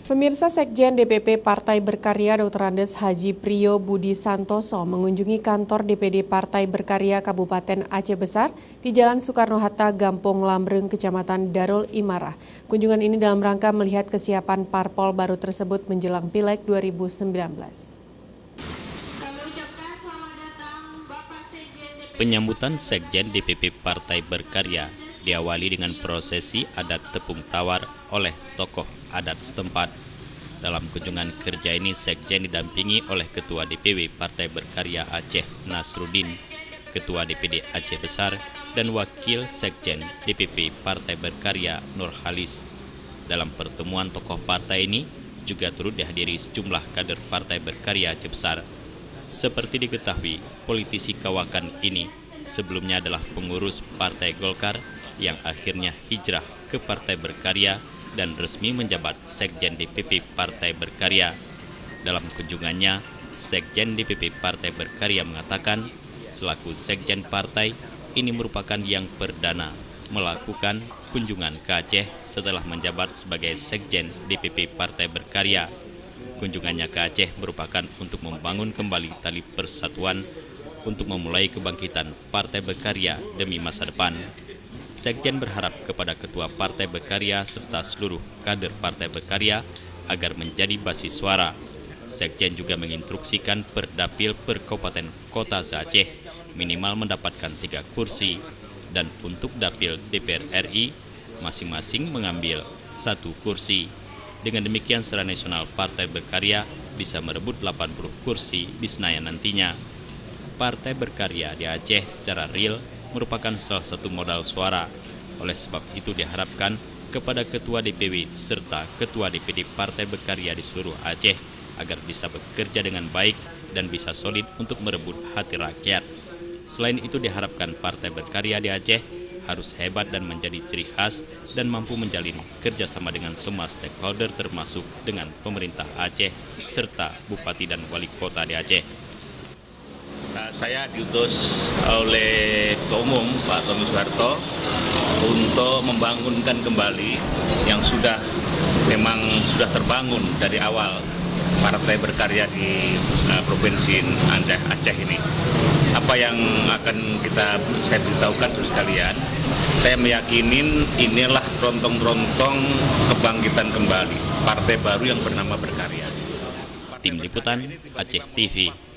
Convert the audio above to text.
Pemirsa Sekjen DPP Partai Berkarya Dr. Andes Haji Priyo Budi Santoso mengunjungi kantor DPD Partai Berkarya Kabupaten Aceh Besar di Jalan Soekarno-Hatta, Gampong Lambreng, Kecamatan Darul Imarah. Kunjungan ini dalam rangka melihat kesiapan parpol baru tersebut menjelang Pileg 2019. Penyambutan Sekjen DPP Partai Berkarya diawali dengan prosesi adat tepung tawar oleh tokoh adat setempat. Dalam kunjungan kerja ini, Sekjen didampingi oleh Ketua DPW Partai Berkarya Aceh Nasruddin, Ketua DPD Aceh Besar, dan Wakil Sekjen DPP Partai Berkarya Nurhalis. Dalam pertemuan tokoh partai ini juga turut dihadiri sejumlah kader Partai Berkarya Aceh Besar. Seperti diketahui, politisi kawakan ini sebelumnya adalah pengurus Partai Golkar yang akhirnya hijrah ke Partai Berkarya dan resmi menjabat Sekjen DPP Partai Berkarya. Dalam kunjungannya, Sekjen DPP Partai Berkarya mengatakan, selaku Sekjen Partai, ini merupakan yang perdana melakukan kunjungan ke Aceh setelah menjabat sebagai Sekjen DPP Partai Berkarya. Kunjungannya ke Aceh merupakan untuk membangun kembali tali persatuan untuk memulai kebangkitan Partai Berkarya demi masa depan. Sekjen berharap kepada Ketua Partai Berkarya serta seluruh kader Partai Berkarya agar menjadi basis suara. Sekjen juga menginstruksikan Perdapil per Kabupaten Kota se-Aceh minimal mendapatkan 3 kursi dan untuk Dapil DPR RI masing-masing mengambil 1 kursi. Dengan demikian secara nasional Partai Berkarya bisa merebut 80 kursi di Senayan nantinya. Partai Berkarya di Aceh secara real merupakan salah satu modal suara. Oleh sebab itu diharapkan kepada Ketua DPW serta Ketua DPD Partai Berkarya di seluruh Aceh agar bisa bekerja dengan baik dan bisa solid untuk merebut hati rakyat. Selain itu diharapkan Partai Berkarya di Aceh harus hebat dan menjadi ciri khas dan mampu menjalin kerjasama dengan semua stakeholder termasuk dengan pemerintah Aceh serta Bupati dan Wali Kota di Aceh. Saya diutus oleh Ketua Umum Pak Tommy Soeharto untuk membangunkan kembali yang memang sudah terbangun dari awal Partai Berkarya di Provinsi Aceh ini. Apa yang akan saya beritahukan terus sekalian, saya meyakini inilah rontong-rontong kebangkitan kembali partai baru yang bernama Berkarya. Tim Liputan Aceh TV.